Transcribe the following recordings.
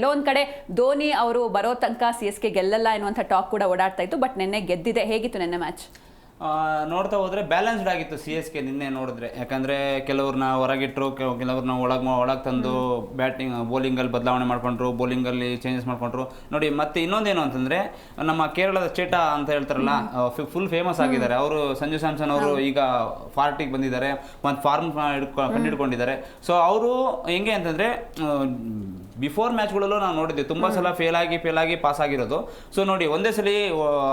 ಎಲ್ಲೋ ಒಂದ್ ಕಡೆ ಧೋನಿ ಅವರು ಬರೋ ತನಕ CSK ಗೆಲ್ಲಲ್ಲ ಎನ್ನುವಂಥ ಟಾಕ್ ಕೂಡ ಓಡಾಡ್ತಾ ಇತ್ತು. ಬಟ್ ನಿನ್ನೆ ಗೆದ್ದಿದೆ. ಹೇಗಿತ್ತು ನಿನ್ನೆ ಮ್ಯಾಚ್? ನೋಡ್ತಾ ಹೋದ್ರೆ ಬ್ಯಾಲೆನ್ಸ್ಡ್ ಆಗಿತ್ತು CSK ನಿನ್ನೆ ನೋಡಿದ್ರೆ. ಯಾಕಂದ್ರೆ ಕೆಲವ್ರನ್ನ ಹೊರಗಿಟ್ರು, ಕೆಲವ್ರನ್ನ ಒಳಗೆ ತಂದು ಬ್ಯಾಟಿಂಗ್ ಬೌಲಿಂಗಲ್ಲಿ ಬದಲಾವಣೆ ಮಾಡ್ಕೊಂಡ್ರು, ಬೌಲಿಂಗಲ್ಲಿ ಚೇಂಜಸ್ ಮಾಡ್ಕೊಂಡ್ರು. ನೋಡಿ ಮತ್ತೆ ಇನ್ನೊಂದೇನು ಅಂತಂದ್ರೆ ನಮ್ಮ ಕೇರಳದ ಚೇಟ ಅಂತ ಹೇಳ್ತಾರಲ್ಲ, ಫುಲ್ ಫೇಮಸ್ ಆಗಿದ್ದಾರೆ ಅವರು. ಸಂಜು ಸ್ಯಾಮ್ಸನ್ ಅವರು ಈಗ 40ಗೆ ಬಂದಿದ್ದಾರೆ, ಒಂದು ಫಾರ್ಮ್ ಕಂಡಿಡ್ಕೊಂಡಿದ್ದಾರೆ. ಸೊ ಅವರು ಹೆಂಗೆ ಅಂತಂದ್ರೆ ಬಿಫೋರ್ ಮ್ಯಾಚ್ಗಳಲ್ಲೂ ನಾವು ನೋಡಿದ್ವಿ ತುಂಬ ಸಲ ಫೇಲ್ ಆಗಿ ಪಾಸ್ ಆಗಿರೋದು. ಸೊ ನೋಡಿ ಒಂದೇ ಸಲ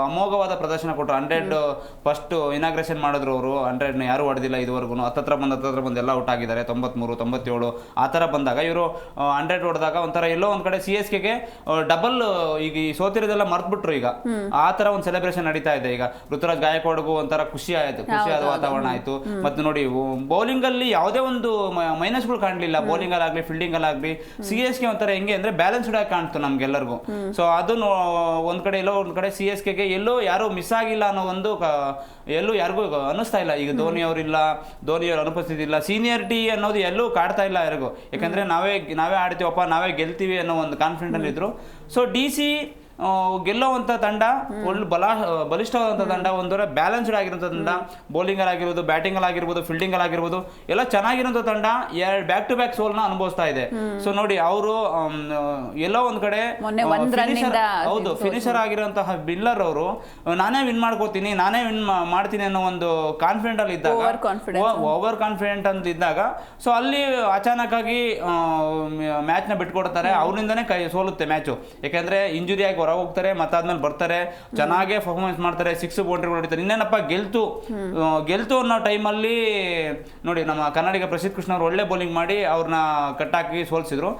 ಅಮೋಘವಾದ ಪ್ರದರ್ಶನ ಕೊಟ್ಟರು. 100 ಫಸ್ಟ್ ಇನಾಗ್ರೇಷನ್ ಮಾಡಿದ್ರು ಅವರು. 100ನ ಯಾರು ಹೊಡೆದಿಲ್ಲ ಇದುವರೆಗೂ. ಹತ್ತತ್ರ ಬಂದು ಎಲ್ಲ ಔಟ್ ಆಗಿದ್ದಾರೆ. 93, 97 ಆ ಥರ ಬಂದಾಗ ಇವರು 100 ಹೊಡೆದಾಗ ಒಂಥರ ಎಲ್ಲೋ ಒಂದು ಕಡೆ CSKಗೆ ಡಬಲ್ ಈಗ ಈ ಸೋತಿರೋದೆಲ್ಲ ಮರ್ತ್ಬಿಟ್ರು. ಈಗ ಆ ಥರ ಒಂದು ಸೆಲೆಬ್ರೇಷನ್ ನಡೀತಾ ಇದೆ. ಈಗ ಋತುರಾಜ್ ಗಾಯಕ್ವಾಡ್ಗೂ ಒಂಥರ ಖುಷಿಯಾದ ವಾತಾವರಣ ಆಯಿತು. ಮತ್ತು ನೋಡಿ ಬೌಲಿಂಗಲ್ಲಿ ಯಾವುದೇ ಒಂದು ಮೈನಸ್ಗಳು ಕಾಣಲಿಲ್ಲ. ಬೌಲಿಂಗಲ್ಲಾಗಲಿ ಫೀಲ್ಡಿಂಗಲ್ಲಾಗಲಿ CSK ಒಂಥರ ಹೆಂಗೆ ಅಂದರೆ ಬ್ಯಾಲೆನ್ಸ್ಡ್ ಆಗಿ ಕಾಣ್ತು ನಮ್ಗೆಲ್ಲರಿಗೂ. ಸೊ ಅದು ಒಂದು ಕಡೆ ಎಲ್ಲೋ ಒಂದು ಕಡೆ CSKಗೆ ಎಲ್ಲೋ ಯಾರೂ ಮಿಸ್ ಆಗಿಲ್ಲ ಅನ್ನೋ ಒಂದು ಎಲ್ಲೂ ಯಾರಿಗೂ ಅನ್ನಿಸ್ತಾ ಇಲ್ಲ. ಈಗ ಧೋನಿ ಅವ್ರ ಅನುಪಸ್ಥಿತಿ ಇಲ್ಲ, ಸೀನಿಯರಿಟಿ ಅನ್ನೋದು ಎಲ್ಲೂ ಕಾಡ್ತಾ ಇಲ್ಲ ಯಾರಿಗೂ. ಯಾಕಂದರೆ ನಾವೇ ಆಡ್ತೀವಪ್ಪ, ನಾವೇ ಗೆಲ್ತೀವಿ ಅನ್ನೋ ಒಂದು ಕಾನ್ಫಿಡೆಂಟ್ ಇದ್ರು. ಸೊ DC ಗೆಲ್ಲುವಂಥ ತಂಡ, ಒಳ್ಳೆ ಬಲಿಷ್ಠವಾದಂಥ ತಂಡ, ಒಂದರ ಬ್ಯಾಲೆನ್ಸ್ಡ್ ಆಗಿರೋಂಥ ತಂಡ. ಬೌಲಿಂಗಲ್ಲಿ ಆಗಿರ್ಬೋದು, ಬ್ಯಾಟಿಂಗಲ್ಲಿ ಆಗಿರ್ಬೋದು, ಫೀಲ್ಡಿಂಗಲ್ಲಿ ಆಗಿರ್ಬೋದು, ಎಲ್ಲ ಚೆನ್ನಾಗಿರೋಂಥ ತಂಡ ಬ್ಯಾಕ್ ಟು ಬ್ಯಾಕ್ ಸೋಲ್ನ ಅನುಭವಿಸ್ತಾ ಇದೆ. ಸೊ ನೋಡಿ ಅವರು ಎಲ್ಲೋ ಒಂದು ಕಡೆ ಫಿನಿಷರ್ ಆಗಿರೋಂತಹ ಬಿಲ್ಲರ್ ಅವರು ನಾನೇ ವಿನ್ ಮಾಡ್ಕೋತೀನಿ, ನಾನೇ ವಿನ್ ಮಾಡ್ತೀನಿ ಅನ್ನೋ ಒಂದು ಕಾನ್ಫಿಡೆಂಟ್ ಅಲ್ಲಿ ಇದ್ದಾಗ, ಓವರ್ ಕಾನ್ಫಿಡೆಂಟ್ ಅಂತ ಇದ್ದಾಗ, ಸೊ ಅಲ್ಲಿ ಅಚಾನಕ್ ಆಗಿ ಮ್ಯಾಚ್ನ ಬಿಟ್ಕೊಡ್ತಾರೆ. ಅವರಿಂದನೇ ಸೋಲುತ್ತೆ ಮ್ಯಾಚು. ಯಾಕಂದ್ರೆ ಇಂಜುರಿ ಆಗಿ ಹೋಗ್ತಾರೆ, ಮತ್ತಾದ್ಮೇಲೆ ಬರ್ತಾರೆ, ಚೆನ್ನಾಗೇ ಪರ್ಫಾರ್ಮೆನ್ಸ್ ಮಾಡ್ತಾರೆ, 6 ಬೌಂಡ್ರಿಗಳು ಹೊಡಿತಾರೆ. ಇನ್ನೇನಪ್ಪ ಗೆಲ್ತು ಅನ್ನೋ ಟೈಮಲ್ಲಿ ನೋಡಿ ನಮ್ಮ ಕನ್ನಡಿಗ ಪ್ರಸಿದ್ಧ ಕೃಷ್ಣ ಅವರು ಒಳ್ಳೆ ಬೌಲಿಂಗ್ ಮಾಡಿ ಅವ್ರನ್ನ ಕಟ್ಟಾಕಿ ಸೋಲ್ಸಿದ್ರು.